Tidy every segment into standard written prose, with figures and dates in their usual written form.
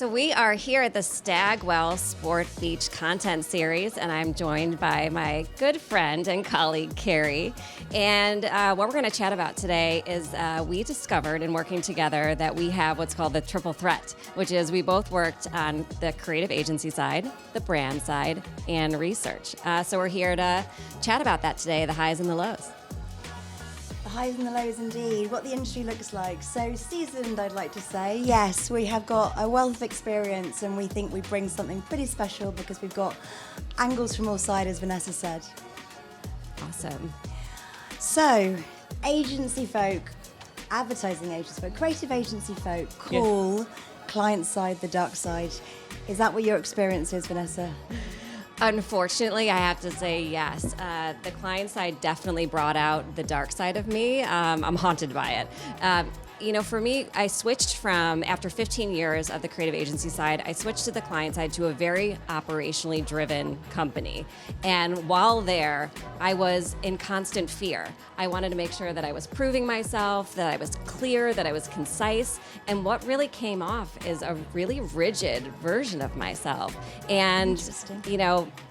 we are here at the Stagwell Sport Beach Content Series, and I'm joined by my good friend and colleague, Kerry. And what we're going to chat about today is we discovered in working together that we have what's called the triple threat, which is we both worked on the creative agency side, the brand side, and research. So we're here to chat about that today, the highs and the lows. The highs and the lows indeed, what the industry looks like. So seasoned, I'd like to say. Yes, we have got a wealth of experience and we think we bring something pretty special because we've got angles from all sides, as Vanessa said. Awesome. So, agency folk, advertising agency folk, creative agency folk call client side the dark side. Is that what your experience is, Vanessa? Unfortunately, I have to say yes. The client side definitely brought out the dark side of me. I'm haunted by it. For me, I switched from, after 15 years of the creative agency side, I switched to the client side to a very operationally driven company. And while there, I was in constant fear. I wanted to make sure that I was proving myself, that I was clear, that I was concise. And what really came off is a really rigid version of myself. And,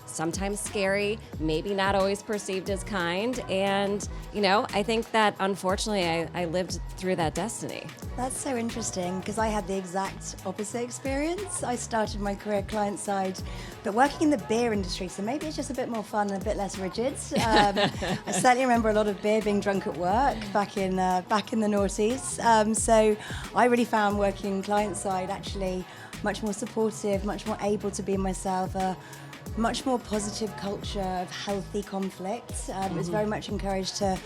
sometimes scary, maybe not always perceived as kind. And, I think that unfortunately I lived through that destiny. That's so interesting because I had the exact opposite experience. I started my career client side, but working in the beer industry, so maybe it's just a bit more fun and a bit less rigid. I certainly remember a lot of beer being drunk at work back in the noughties. So I really found working client side actually much more supportive, much more able to be myself, much more positive culture of healthy conflict. It was very much encouraged to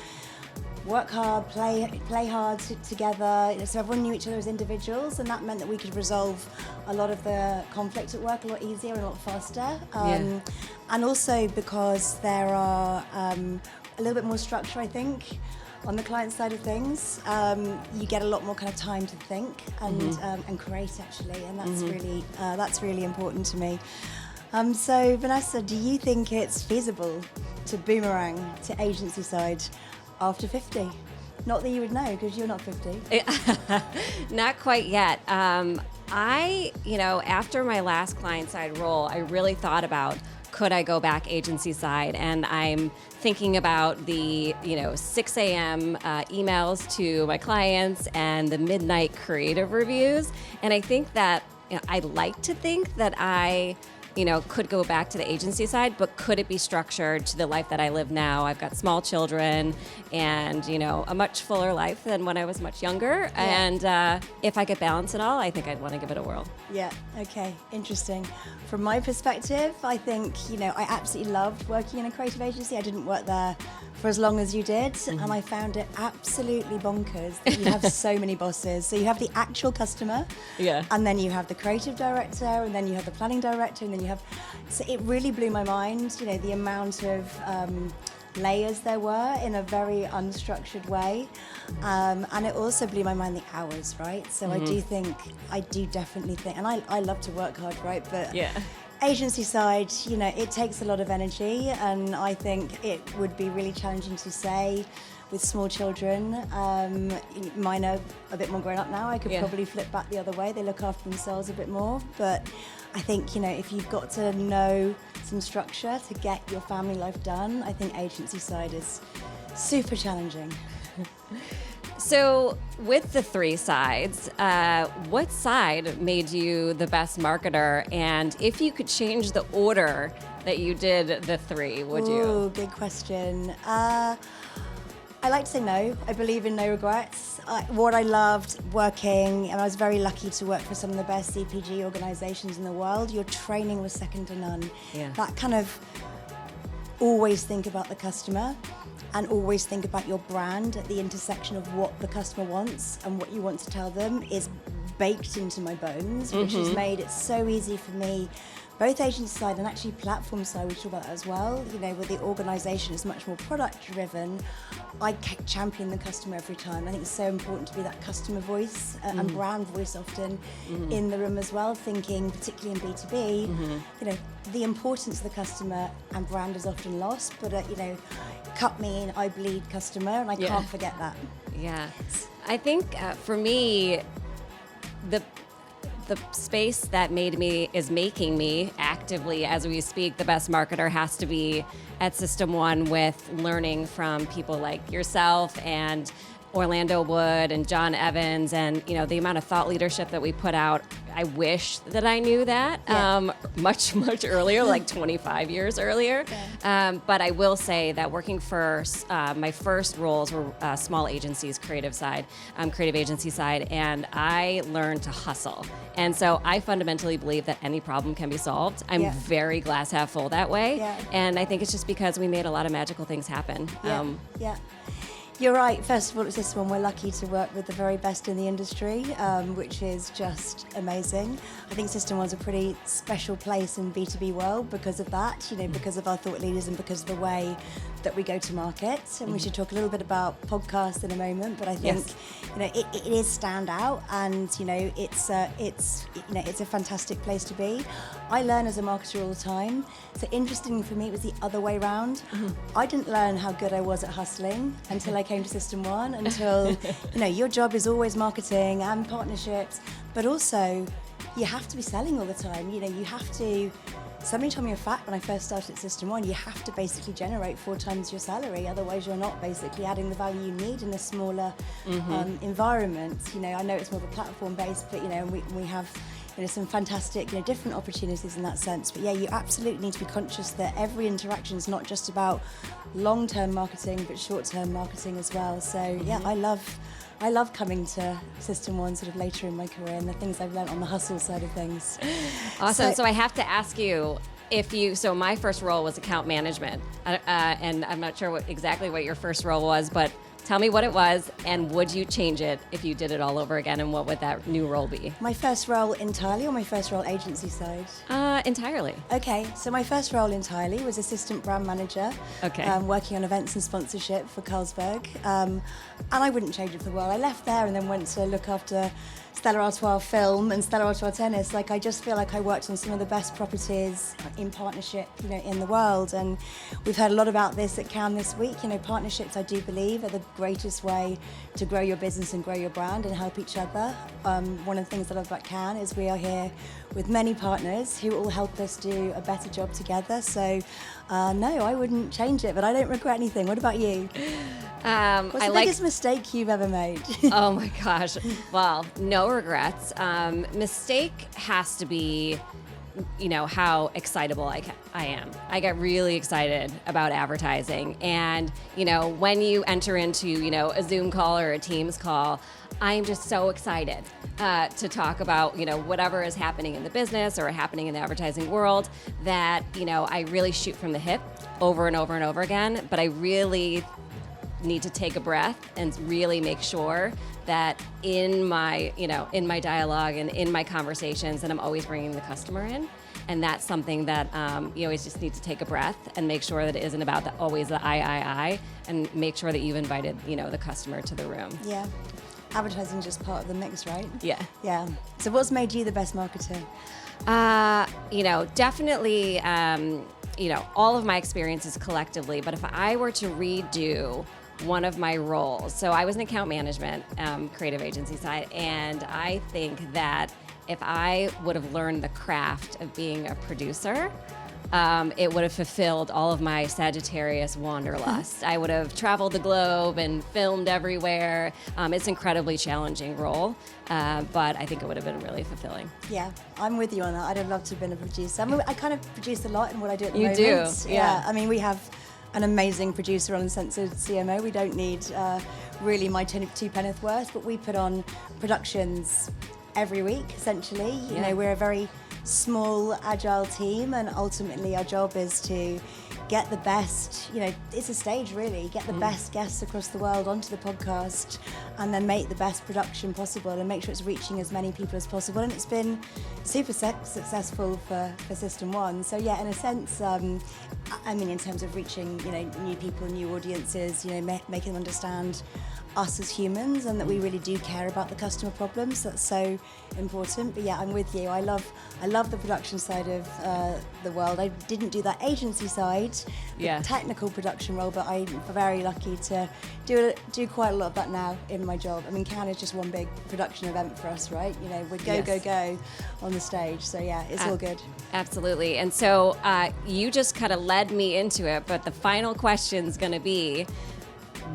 work hard, play hard together. So everyone knew each other as individuals, and that meant that we could resolve a lot of the conflict at work a lot easier and a lot faster. And also because there are a little bit more structure, I think, on the client side of things. You get a lot more kind of time to think and create actually, and that's really important to me. So Vanessa, do you think it's feasible to boomerang to agency side after 50? Not that you would know because you're not 50. Not quite yet. After my last client side role, I really thought about, could I go back agency side? And I'm thinking about the 6 a.m. Emails to my clients and the midnight creative reviews. And I think that I'd like to think that I could go back to the agency side, but could it be structured to the life that I live now? I've got small children and, a much fuller life than when I was much younger. Yeah. And if I could balance it all, I think I'd want to give it a whirl. Yeah, okay, interesting. From my perspective, I think, I absolutely loved working in a creative agency. I didn't work there for as long as you did, and I found it absolutely bonkers that you have so many bosses. So you have the actual customer, and then you have the creative director, and then you have the planning director, and then so it really blew my mind, the amount of layers there were in a very unstructured way. And it also blew my mind the hours, right? So I do definitely think, and I love to work hard, right? But agency side, it takes a lot of energy, and I think it would be really challenging to say with small children. Mine are a bit more grown up now. I could probably flip back the other way. They look after themselves a bit more. But I think, if you've got to know some structure to get your family life done, I think agency side is super challenging. So with the three sides, what side made you the best marketer? And if you could change the order that you did the three, would you? Ooh, good question. I like to say no. I believe in no regrets. What I loved working, and I was very lucky to work for some of the best CPG organizations in the world, your training was second to none. Yeah. That kind of always think about the customer and always think about your brand at the intersection of what the customer wants and what you want to tell them is baked into my bones, which has made it so easy for me, both agency side and actually platform side, we talk about that as well, where the organization is much more product driven. I champion the customer every time. I think it's so important to be that customer voice and brand voice often in the room as well, thinking particularly in B2B, the importance of the customer and brand is often lost, but cut me in, I bleed customer, and I can't forget that. Yeah. I think for me, the the space that is making me actively, as we speak, the best marketer has to be at System 1 with learning from people like yourself and Orlando Wood and John Evans, and the amount of thought leadership that we put out. I wish that I knew that much earlier, like 25 years earlier. Yeah. But I will say that working for my first roles were small agencies, creative agency side, and I learned to hustle. And so I fundamentally believe that any problem can be solved. I'm very glass half full that way, and I think it's just because we made a lot of magical things happen. You're right. First of all, at System 1, we're lucky to work with the very best in the industry, which is just amazing. I think System 1's a pretty special place in B2B world because of that, because of our thought leaders and because of the way that we go to market. And we should talk a little bit about podcasts in a moment, but I think, it is standout, and, it's a fantastic place to be. I learn as a marketer all the time. So interesting for me, it was the other way around. I didn't learn how good I was at hustling until I came to System 1, until, your job is always marketing and partnerships, but also you have to be selling all the time. You have to, somebody told me a fact when I first started at System 1, you have to basically generate 4 times your salary, otherwise you're not basically adding the value you need in a smaller environment. I know it's more of a platform based, but we have some fantastic, different opportunities in that sense. But you absolutely need to be conscious that every interaction is not just about long-term marketing, but short-term marketing as well. So I love coming to System 1 sort of later in my career and the things I've learned on the hustle side of things. Awesome. So I have to ask you, so my first role was account management, and I'm not sure exactly what your first role was, but tell me what it was, and would you change it if you did it all over again, and what would that new role be? My first role entirely, or my first role agency side? Entirely. Okay, so my first role entirely was assistant brand manager, working on events and sponsorship for Carlsberg, and I wouldn't change it for the world. I left there and then went to look after Stella Artois film and Stella Artois tennis. I just feel like I worked on some of the best properties in partnership, in the world. And we've heard a lot about this at Cannes this week. Partnerships, I do believe, are the greatest way to grow your business and grow your brand and help each other. One of the things I love about Cannes is we are here with many partners who all help us do a better job together. So, no, I wouldn't change it, but I don't regret anything. What about you? What's the biggest mistake you've ever made? Oh my gosh. Well, no regrets. Mistake has to be, how excitable I am. I get really excited about advertising. And, when you enter into, a Zoom call or a Teams call, I'm just so excited to talk about, whatever is happening in the business or happening in the advertising world that, I really shoot from the hip over and over and over again. But I really need to take a breath and really make sure that in my dialogue and in my conversations that I'm always bringing the customer in. And that's something that you always just need to take a breath and make sure that it isn't about always the I, and make sure that you've invited, the customer to the room. Yeah. Advertising is just part of the mix, right? Yeah. Yeah. So what's made you the best marketer? Definitely, all of my experiences collectively, but if I were to redo one of my roles, so I was in account management, creative agency side, and I think that if I would have learned the craft of being a producer, it would have fulfilled all of my Sagittarius wanderlust. I would have traveled the globe and filmed everywhere. It's an incredibly challenging role, but I think it would have been really fulfilling. Yeah, I'm with you on that. I'd have loved to have been a producer. I kind of produce a lot in what I do at the moment. You do, yeah. We have an amazing producer on Uncensored CMO. We don't need really my two penneth worth, but we put on productions every week, essentially. We're a very small, agile team, and ultimately our job is to get the best, it's a stage really, get the best guests across the world onto the podcast and then make the best production possible and make sure it's reaching as many people as possible. And it's been super successful for System 1. So yeah, in a sense, in terms of reaching, new people, new audiences, making them understand us as humans, and that we really do care about the customer problems. That's so important. But yeah, I'm with you. I love the production side of the world. I didn't do that agency side, the technical production role, but I'm very lucky to do quite a lot of that now in my job. I mean, Cannes is just one big production event for us, right? You know, we go on the stage. So yeah, it's all good. Absolutely. And so you just kind of led me into it, but the final question is going to be,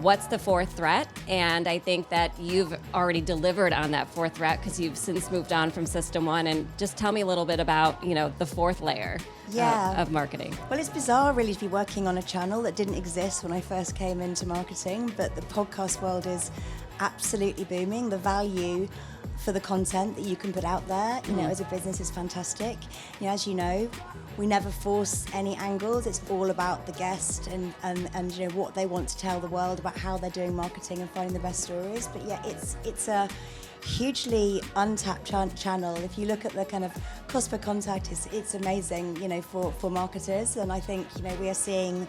what's the fourth threat? And I think that you've already delivered on that fourth threat because you've since moved on from System 1. And just tell me a little bit about, the fourth layer of marketing. Well, it's bizarre really to be working on a channel that didn't exist when I first came into marketing, but the podcast world is absolutely booming. The value for the content that you can put out there, as a business is fantastic. As you know, we never force any angles. It's all about the guest and what they want to tell the world about how they're doing marketing and finding the best stories. But yeah, it's a hugely untapped channel. If you look at the kind of cost per contact, it's amazing, for marketers. And I think, we are seeing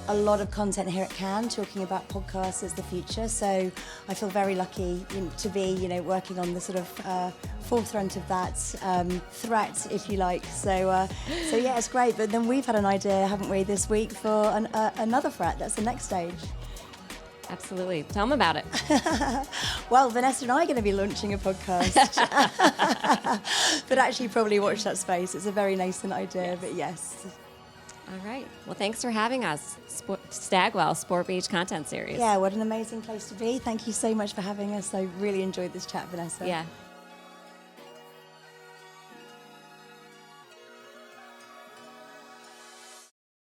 a lot of content here at Cannes talking about podcasts as the future. So I feel very lucky to be, working on the sort of forefront of that threat, if you like. So yeah, it's great. But then we've had an idea, haven't we, this week for another threat. That's the next stage. Absolutely. Tell them about it. Well, Vanessa and I are going to be launching a podcast. But actually probably watch that space. It's a very nascent idea, but yes. All right. Well, thanks for having us. Stagwell, Sport Beach Content Series. Yeah, what an amazing place to be. Thank you so much for having us. I really enjoyed this chat, Vanessa. Yeah.